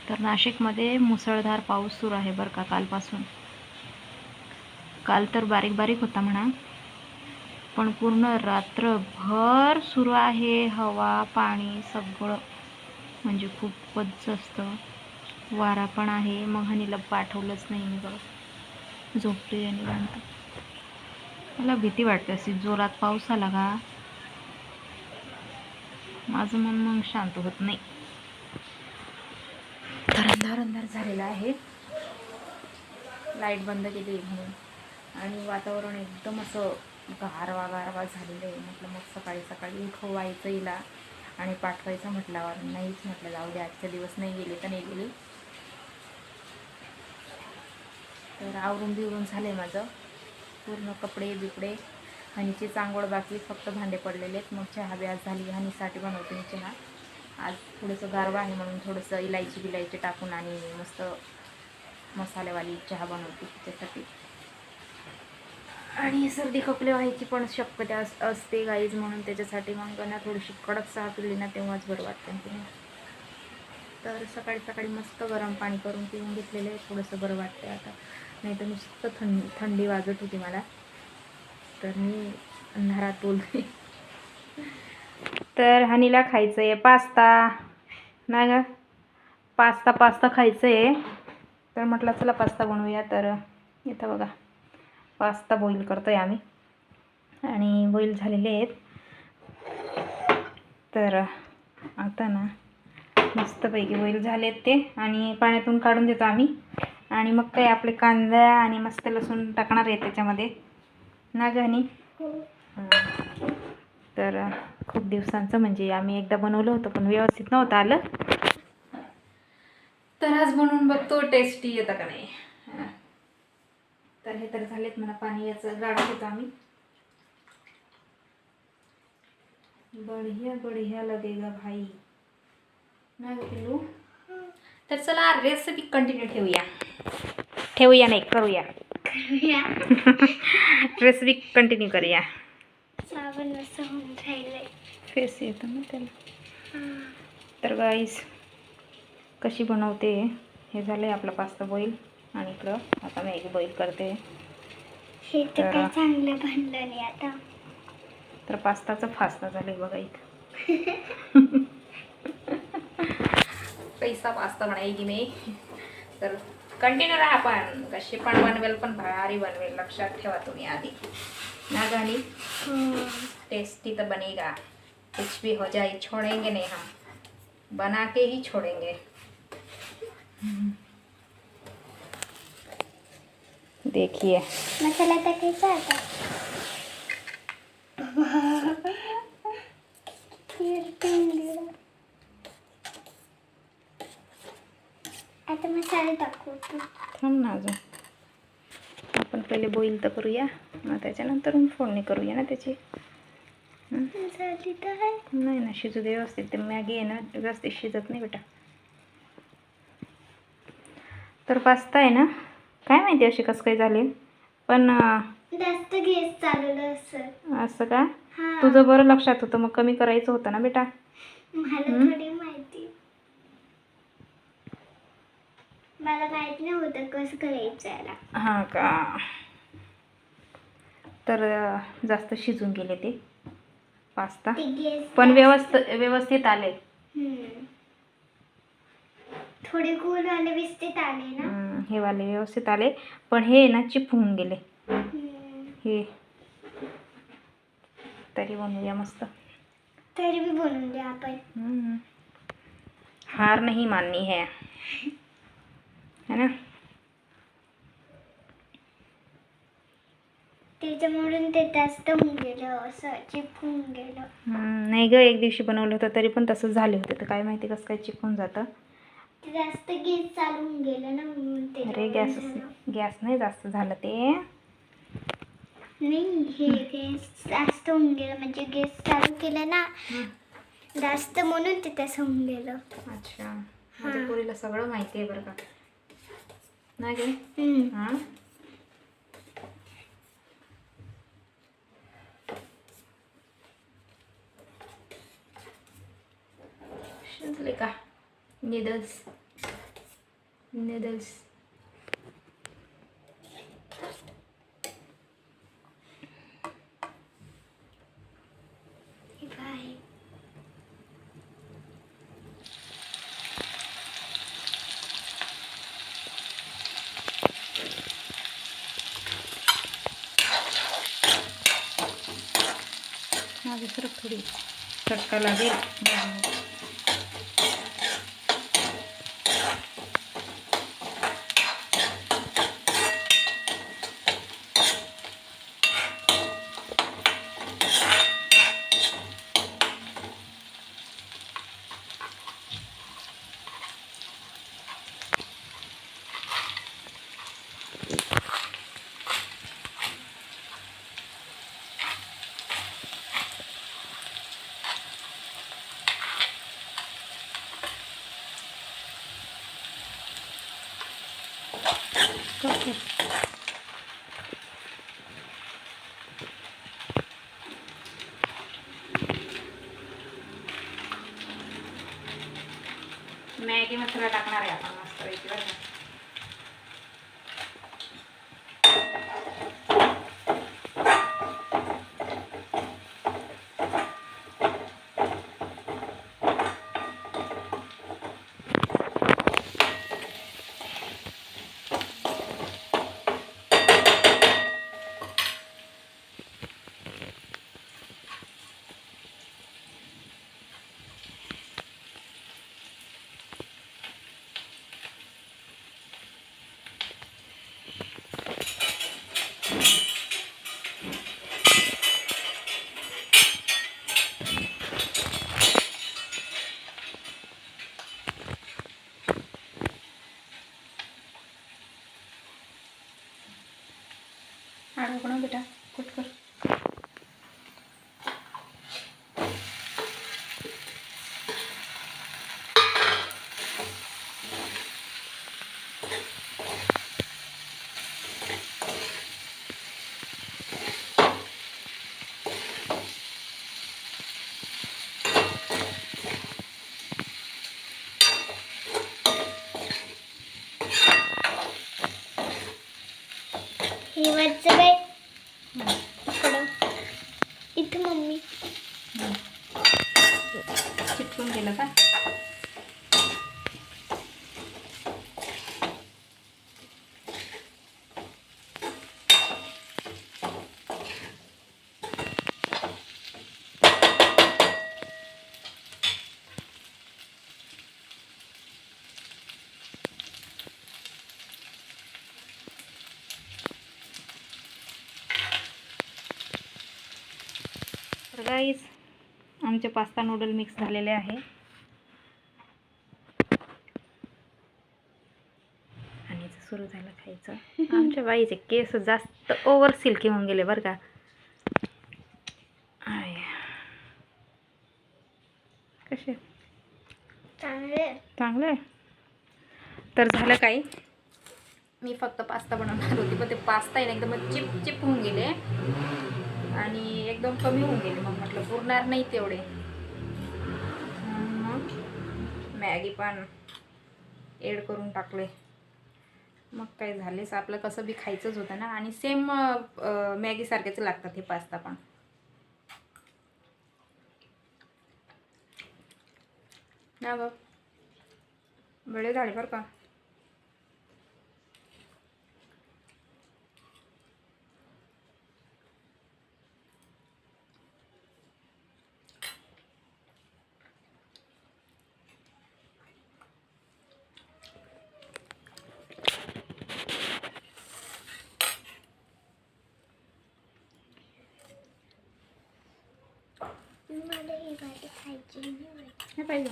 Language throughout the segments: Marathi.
तर नाशिकमध्ये मुसळधार पाऊस सुरू आहे बरं का कालपासून. काल तर बारीक बारीक होता म्हणा, पण पूर्ण रात्रभर सुरू आहे. हवा पाणी सगळं म्हणजे खूपच जास्त वारा पण आहे. मग हनीला पाठवलंच नाही मी, बघ झोपते आणि निवांत. मला भीती वाटते अशी जोरात पाऊस आला का माझं मन मग शांत होत नाही. तर अंधार अंधार झालेला आहे, लाईट बंद केली म्हणून, आणि वातावरण एकदम असं गारवा गारवा झालेलं आहे. म्हटलं मग सकाळी सकाळी उठवायचं हिला आणि पाठवायचं म्हटल्यावर नाहीच, म्हटलं जाऊ दे आजचा दिवस नाही गेले तर नाही गेले. तर आवरून बिवरून झाले माझं पूर्ण, कपडे बिपडे. हनीची चांगोळ बाकी, फक्त भांडे पडलेले आहेत. मग चहा बी आज झाली. हनीसाठी बनवते मी चहा. आज थोडंसं गारवा आहे म्हणून थोडंसं इलायची बिलायची टाकून आणि मस्त मसालेवाली चहा बनवते तिच्यासाठी. आणि सर्दी खोकले व्हायची पण शक्यता असते गाईज, म्हणून त्याच्यासाठी मग ना थोडीशी कडक चहा पिली ना तेव्हाच बरं वाटतं तिने. तर सकाळी सकाळी मस्त गरम पाणी करून पिऊन घेतलेलं आहे, थोडंसं बरं वाटतं आता. नाही तर नुसतं थंडी वाजत होती मला, तर मी अंधारात बोलते. तर हनीला खायचं आहे पास्ता ना ग, पास्ता खायचं आहे. तर म्हटलं चला पास्ता बनवूया. तर इथं बघा पास्ता बॉईल करतोय आम्ही, आणि बॉईल झालेले आहेत. तर आता ना मस्तपैकी बॉईल झालेत ते, आणि पाण्यातून काढून देतो आम्ही. आणि मग काही आपले कांदा आणि मस्त लसूण टाकणार आहे त्याच्यामध्ये ना ग हनी. तर खूप दिवसांचं म्हणजे आम्ही एकदा बनवलं होतं पण व्यवस्थित नव्हतं आलं, तर आज बनवून बघतो टेस्टी येतं का नाही. तर हे तर झालेत म्हणा, पाणी याचं गाळत होतं आम्ही. बढिया बढिया लगेगा भाई ना ग पिल्लू. तर चला रेसिपी कंटिन्यू ठेवूया नाही करूया रेसिपी कंटिन्यू करूया. फेस येतो ना त्याला. तर गाईस कशी बनवते, हे झालंय आपला पास्ता बॉईल, आणि इकडं आता मी एक बॉईल करते. हे तर काय चांगलं बनलं नाही आता. तर पास्ताचं फास्ता झालंय बघा इथं. पैसा पास्ता बनाएगी मी. तर कंटिन्यू राहा, पण कशी पण बनवेल पण भारी बनवेल, लक्षात ठेवा तुम्ही आधी ना गाणी. टेस्टी तो बनेगा, कुछ भी हो जाए छोड़ेंगे नहीं हम, बना के ही छोड़ेंगे. देखिए मसाला टाकायचा आता. आता मसाला टाकू. थांब ना अजून, आपण पहिले बॉईल तर करूया, मग त्याच्यानंतर फोडणी करूया ना त्याची. नाही ना, शिजू दे व्यवस्थित. ते मॅगी आहे ना व्यवस्थित शिजत नाही बेटा. तर पास्ता आहे ना, काय माहिती अशी कसं काय झाले, पण जास्त गॅस चालवलं असं का. तुझं बरं लक्षात होतं, मग कमी करायचं होतं ना बेटा. मला थोडी माहिती, मला माहित नाही होतं कसं करायचं याला. हां का. तर जास्त शिजून गेले ते पास्ता, पण व्यवस्थित आले. थोडे गोल वाले व्यवस्थित आले ना. हे वाले व्यवस्थित आले, पण हे ना चिपकून गेले. हे तरी बनवूया मस्त. तरी भी बनवून द्या आपण. हार नहीं माननी है ना. त्याच्यामुळे ते जास्त होऊन गेलं, असं चिपकून गेलं. नाही ग, एक दिवशी बनवलं होतं तरी पण तसंच झाले होते. तर काय माहिती कसं काय चिपकून जातं. ते जास्त गॅस चालू होऊन गेलं ना म्हणून. अरे गॅस नाही जास्त झालं ते. नाही, हे गॅस जास्त होऊन गेलं, म्हणजे गॅस चालू केलं ना जास्त, म्हणून ते तसं होऊन गेलं. अच्छा, माझ्या पोरीला सगळं माहिती आहे बरं का. नाही गे. शिजले का निदस. नूडल्स. हे काय माझी सरक थोडी चटका लागेल. मॅगी मसाला टाकणार आहे आपण मस्त पैकी बरं का. आडवं पण बेटा कुठ कर. हे वरचं बाई इकडं इथं मम्मी चिटकून गेलं का. तर गाईस आमचे पास्ता नूडल मिक्स झालेले आहे आणि सुरू झालं खायचं. आमच्या बाईचे केस जास्त ओव्हर सिल्की होऊन गेले बरं का. आय कसे चांगले. तर झालं काही, मी फक्त पास्ता बनवणार होती पण ते पास्ता आहे ना एकदम चिप होऊन गेले आणि एकदम कमी होऊन गेले. मग म्हटलं पुरणार नाही तेवढे. मग मॅगी पण ॲड करून टाकले. मग काय झालेच, आपलं कसं बी खायचंच होतं ना. आणि सेम मॅगीसारखेच लागतात हे पास्ता पण. ना बघ बळे झाले बरं का. मला ही भाजी खायची नाही. हे पाहिजे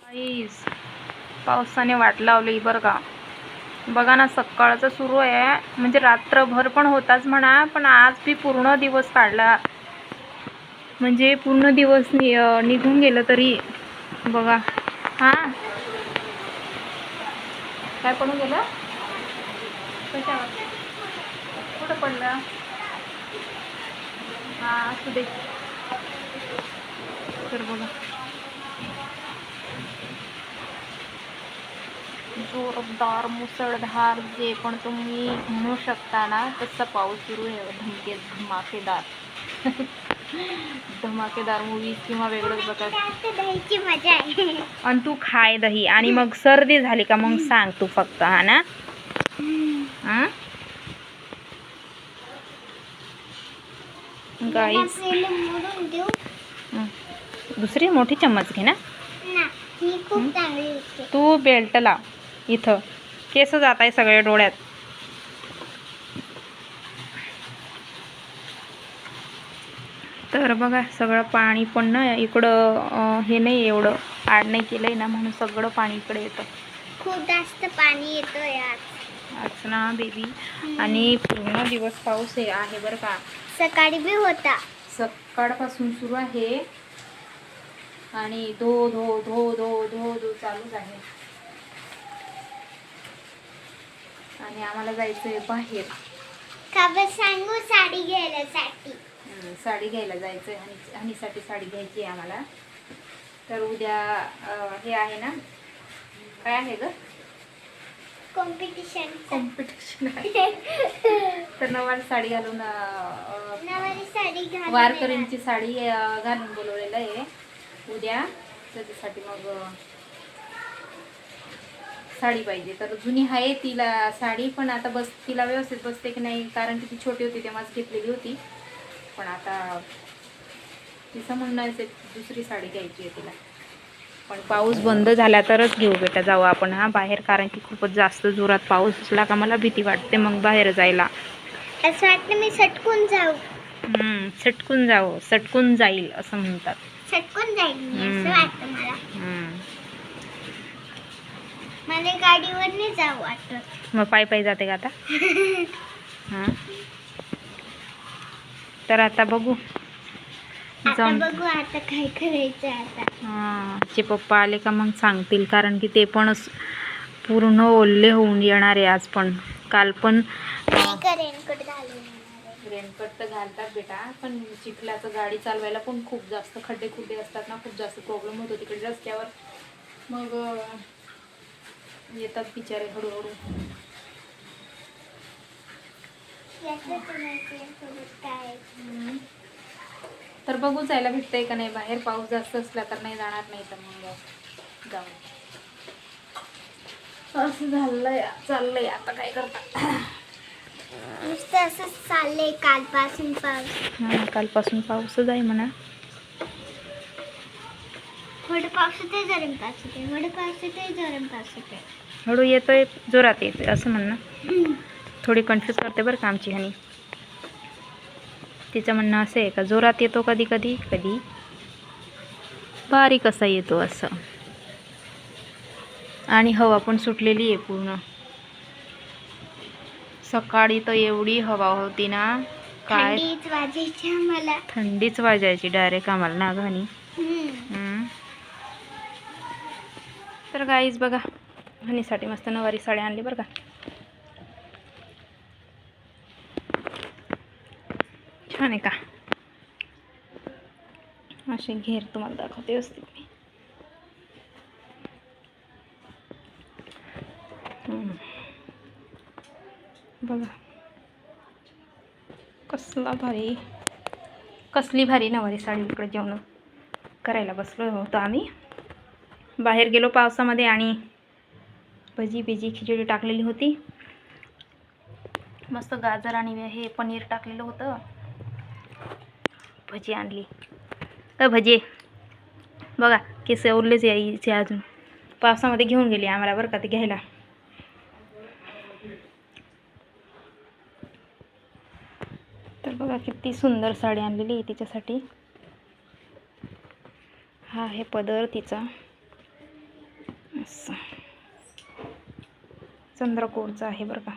गाईस, पावसाने वाट लावली बरं का. बघा ना, सकाळचं सुरू आहे, म्हणजे रात्रभर पण होताच म्हणा, पण आज बी पूर्ण दिवस काढला, म्हणजे पूर्ण दिवस निघून गेलं तरी. बघा. हा, काय पडून गेलं? कशावर? कुठं पडलं? हा, असू दे. तर बघा, जोरदार मुसळधार जे पण तुम्ही म्हणू शकता ना, तसा पाऊस सुरू आहे. धमाकेदार धमाकेदार मूवी किंवा वेगळंच बघा. दहीची मजा आहे. आणि तू खाय दही, आणि मग सर्दी झाली का मग सांग तू फक्त. हा ना. गाईस, दुसरी मोठी चम्मच घे ना. ही खूप चांगली होती. तू बेल्ट लाव, इथं केस जात आहे सगळे डोळ्यात. तर बघा, सगळं पाणी पण ना इकडं हे नाही एवढं आड नाही केलंय ना, म्हणून सगळं पाणी इकडे येतं. खूप जास्त पाणी येतोय आज ना बेबी. आणि पूर्ण दिवस पाऊस आहे बरं का. सकाळी बी होता. सकाळपासून सुरू आहे आणि धो धो धो धो धो धो चालूच आहे. आणि आम्हाला जायचंय बाहेर. का बस सांगू, साडी घ्यायला साडी घ्यायला जायचंय. हनीसाठी साडी घ्यायची आहे आम्हाला. तर उद्या हे आहे ना, काय आहे ग? कॉम्पिटिशन आहे. तर नवारी साडी घालून, वारकरींची साडी घालून बोलवलेलं आहे उद्या. त्याच्यासाठी मग साडी पाहिजे. तर जुनी आहे तिला साडी, पण आता तिला व्यवस्थित बसते की नाही, कारण की ती छोटी होती तेव्हाच घेतलेली होती. पण आता तिचं म्हणणं आहे दुसरी साडी घ्यायची आहे तिला. पण पाऊस बंद झाला तरच घेऊ बेटा, जाऊ आपण बाहेर, कारण की खूपच जास्त जोरात पाऊस असला का मला भीती वाटते मग बाहेर जायला. असं वाटतं मी सटकून जाऊ. सटकून जाऊ, सटकून जाईल असं म्हणतात. सटकून जाईल मी असं वाटतं मला. मला गाडीवर नाही जाऊ वाटत. मग पायी जाते का आता? तर आता बघू आता काय करायचं आता. चे पप्पा आले का मग सांगतील, कारण की ते पण पूर्ण ओल्ले होऊन येणार आहे आज. पण काल पण रेनकोट तर घालतात बेटा, पण चिखलाचं गाडी चालवायला पण खूप जास्त खड्डे असतात ना, खूप जास्त प्रॉब्लेम होतो तिकडे रस्त्यावर. मग येतात बिचारे हळूहळू. तर बघू जायला भेटतंय का नाही बाहेर. पाऊस जास्त असला तर नाही जाणार, नाही तर मग जाऊ. असं चाललंय आता काय करता. नुसतं असंच चाललंय कालपासून पाऊस. कालपासून पाऊसच आहे म्हणा. थोडं पाऊस येते, गरम पाऊस येते, थोडं पाऊस येते, गरम पाऊस येते. हळू येतोय, जोरात येतोय असं म्हणणं. थोडी कन्फ्यूज करते बरं का आमची हनी. तिचं म्हणणं असं आहे का जोरात येतो कधी कधी, कधी बारीक असा येतो असं. आणि हवा पण सुटलेली आहे पूर्ण. सकाळी तर एवढी हवा होती ना, काय थंडीच वाजायची डायरेक्ट आम्हाला ना घाणी. तर गाईज बघा, हनीसाठी मस्त नवारी साडी आणली बरं का. छान आहे का? असे घेर तुम्हाला दाखवते व्यवस्थित मी. बघा कसली भारी नवारी साडी. इकडे जेवण करायला बसलो होतो आम्ही. बाहेर गेलो पावसामध्ये आणि भजी खिचडी टाकलेली होती. मस्त गाजर आणि हे पनीर टाकलेलं होतं. भजी आणली. भजी बघा केस उरलेच यायचे अजून. पावसामध्ये घेऊन गेली आम्हाला बरं का ते घ्यायला. तर बघा किती सुंदर साडी आणलेली आहे तिच्यासाठी. हा आहे पदर तिचा. असं चंद्रकोरचं आहे बरं का.